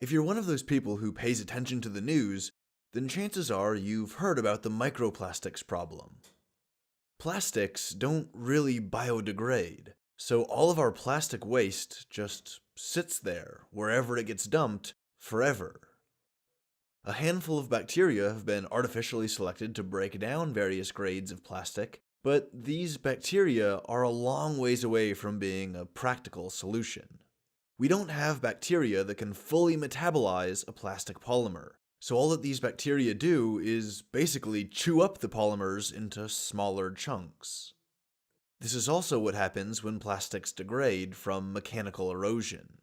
If you're one of those people who pays attention to the news, then chances are you've heard about the microplastics problem. Plastics don't really biodegrade, so all of our plastic waste just sits there, wherever it gets dumped, forever. A handful of bacteria have been artificially selected to break down various grades of plastic, but these bacteria are a long ways away from being a practical solution. We don't have bacteria that can fully metabolize a plastic polymer, so all that these bacteria do is basically chew up the polymers into smaller chunks. This is also what happens when plastics degrade from mechanical erosion.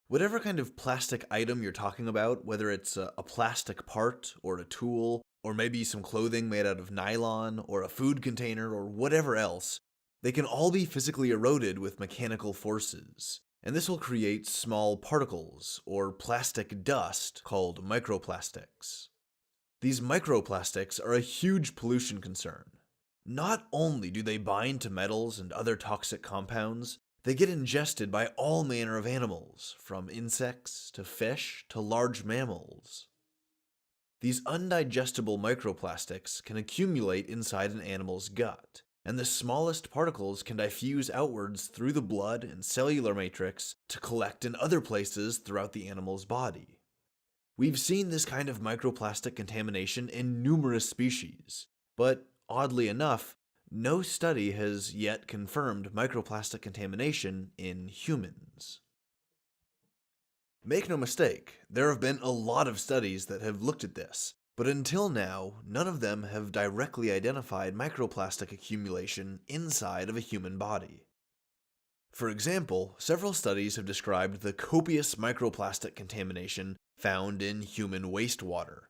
Whatever kind of plastic item you're talking about, whether it's a plastic part or a tool, or maybe some clothing made out of nylon, or a food container, or whatever else, they can all be physically eroded with mechanical forces. And this will create small particles, or plastic dust, called microplastics. These microplastics are a huge pollution concern. Not only do they bind to metals and other toxic compounds, they get ingested by all manner of animals, from insects to fish to large mammals. These undigestible microplastics can accumulate inside an animal's gut, and the smallest particles can diffuse outwards through the blood and cellular matrix to collect in other places throughout the animal's body. We've seen this kind of microplastic contamination in numerous species, but oddly enough, no study has yet confirmed microplastic contamination in humans. Make no mistake, there have been a lot of studies that have looked at this, but until now, none of them have directly identified microplastic accumulation inside of a human body. For example, several studies have described the copious microplastic contamination found in human wastewater,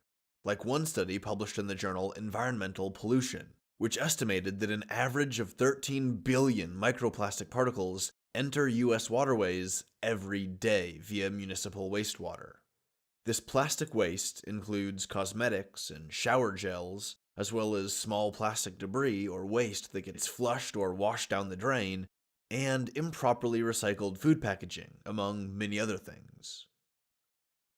like one study published in the journal Environmental Pollution, which estimated that an average of 13 billion microplastic particles enter US waterways every day via municipal wastewater. This plastic waste includes cosmetics and shower gels, as well as small plastic debris or waste that gets flushed or washed down the drain, and improperly recycled food packaging, among many other things.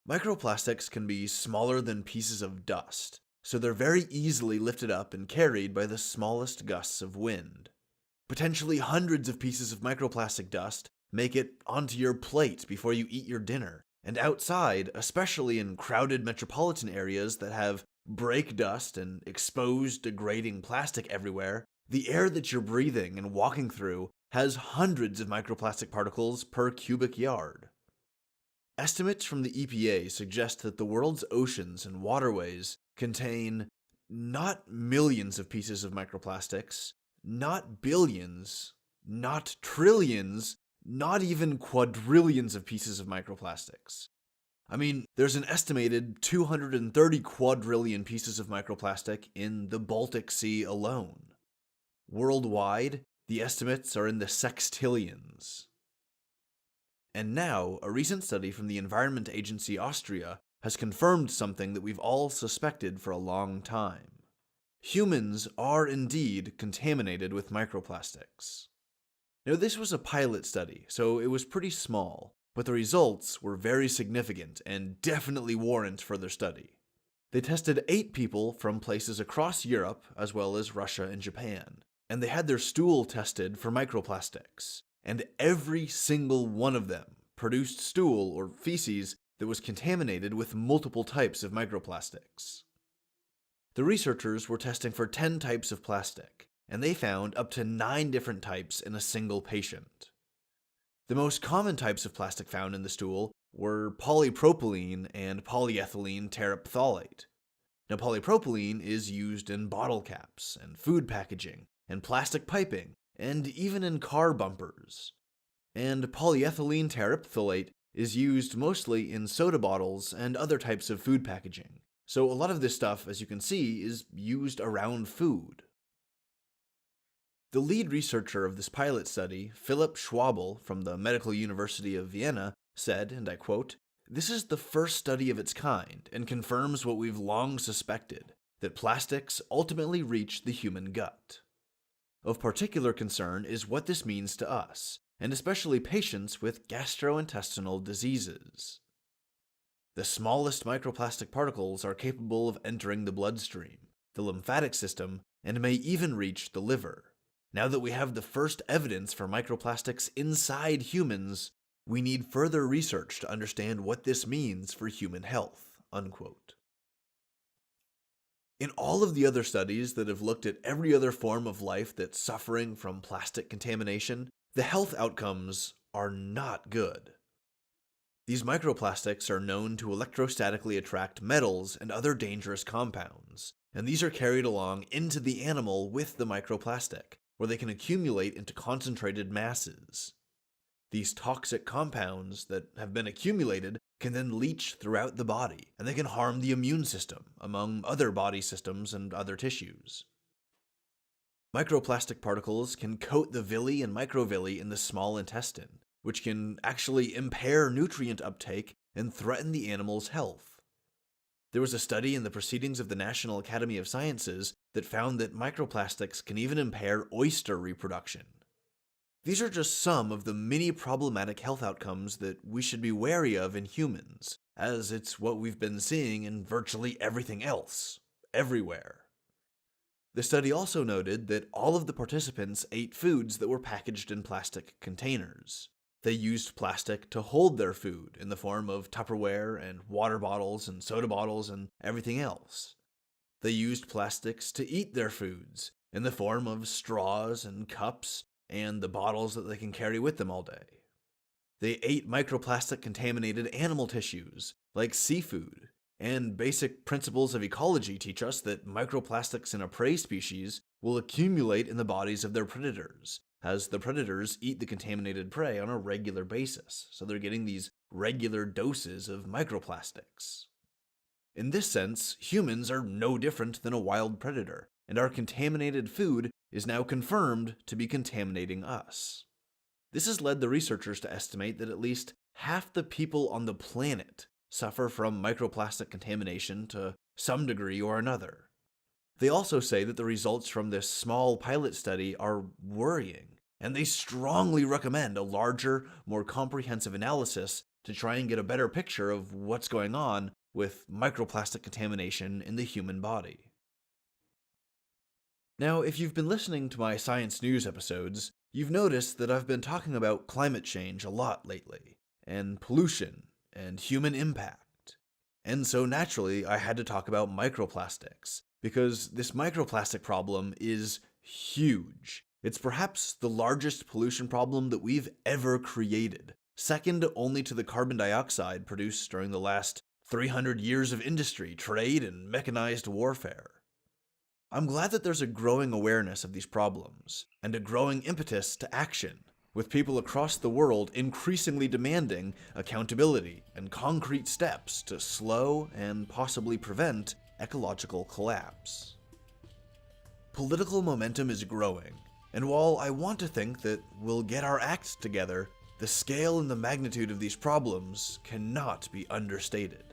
Microplastics can be smaller than pieces of dust, so they're very easily lifted up and carried by the smallest gusts of wind. Potentially hundreds of pieces of microplastic dust make it onto your plate before you eat your dinner. And outside, especially in crowded metropolitan areas that have brake dust and exposed, degrading plastic everywhere, the air that you're breathing and walking through has hundreds of microplastic particles per cubic yard. Estimates from the EPA suggest that the world's oceans and waterways contain not millions of pieces of microplastics, not billions, not trillions, not even quadrillions of pieces of microplastics. I mean, there's an estimated 230 quadrillion pieces of microplastic in the Baltic Sea alone. Worldwide, the estimates are in the sextillions. And now, a recent study from the Environment Agency Austria has confirmed something that we've all suspected for a long time. Humans are indeed contaminated with microplastics. Now, this was a pilot study, so it was pretty small, but the results were very significant and definitely warrant further study. They tested 8 people from places across Europe, as well as Russia and Japan, and they had their stool tested for microplastics, and every single one of them produced stool or feces that was contaminated with multiple types of microplastics. The researchers were testing for 10 types of plastic, and they found up to 9 different types in a single patient. The most common types of plastic found in the stool were polypropylene and polyethylene terephthalate. Now, polypropylene is used in bottle caps and food packaging and plastic piping and even in car bumpers. And polyethylene terephthalate is used mostly in soda bottles and other types of food packaging. So a lot of this stuff, as you can see, is used around food. The lead researcher of this pilot study, Philipp Schwabel from the Medical University of Vienna, said, and I quote, "This is the first study of its kind and confirms what we've long suspected, that plastics ultimately reach the human gut. Of particular concern is what this means to us, and especially patients with gastrointestinal diseases." The smallest microplastic particles are capable of entering the bloodstream, the lymphatic system, and may even reach the liver. Now that we have the first evidence for microplastics inside humans, we need further research to understand what this means for human health." Unquote. In all of the other studies that have looked at every other form of life that's suffering from plastic contamination, the health outcomes are not good. These microplastics are known to electrostatically attract metals and other dangerous compounds, and these are carried along into the animal with the microplastic, where they can accumulate into concentrated masses. These toxic compounds that have been accumulated can then leach throughout the body, and they can harm the immune system, among other body systems and other tissues. Microplastic particles can coat the villi and microvilli in the small intestine, which can actually impair nutrient uptake and threaten the animal's health. There was a study in the Proceedings of the National Academy of Sciences that found that microplastics can even impair oyster reproduction. These are just some of the many problematic health outcomes that we should be wary of in humans, as it's what we've been seeing in virtually everything else, everywhere. The study also noted that all of the participants ate foods that were packaged in plastic containers. They used plastic to hold their food in the form of Tupperware and water bottles and soda bottles and everything else. They used plastics to eat their foods in the form of straws and cups and the bottles that they can carry with them all day. They ate microplastic contaminated animal tissues, like seafood, and basic principles of ecology teach us that microplastics in a prey species will accumulate in the bodies of their predators, as the predators eat the contaminated prey on a regular basis, so they're getting these regular doses of microplastics. In this sense, humans are no different than a wild predator, and our contaminated food is now confirmed to be contaminating us. This has led the researchers to estimate that at least half the people on the planet suffer from microplastic contamination to some degree or another. They also say that the results from this small pilot study are worrying, and they strongly recommend a larger, more comprehensive analysis to try and get a better picture of what's going on with microplastic contamination in the human body. Now, if you've been listening to my science news episodes, you've noticed that I've been talking about climate change a lot lately, and pollution, and human impact. And so naturally, I had to talk about microplastics, because this microplastic problem is huge. It's perhaps the largest pollution problem that we've ever created, second only to the carbon dioxide produced during the last 300 years of industry, trade, and mechanized warfare. I'm glad that there's a growing awareness of these problems, and a growing impetus to action, with people across the world increasingly demanding accountability and concrete steps to slow and possibly prevent ecological collapse. Political momentum is growing, and while I want to think that we'll get our act together, the scale and the magnitude of these problems cannot be understated.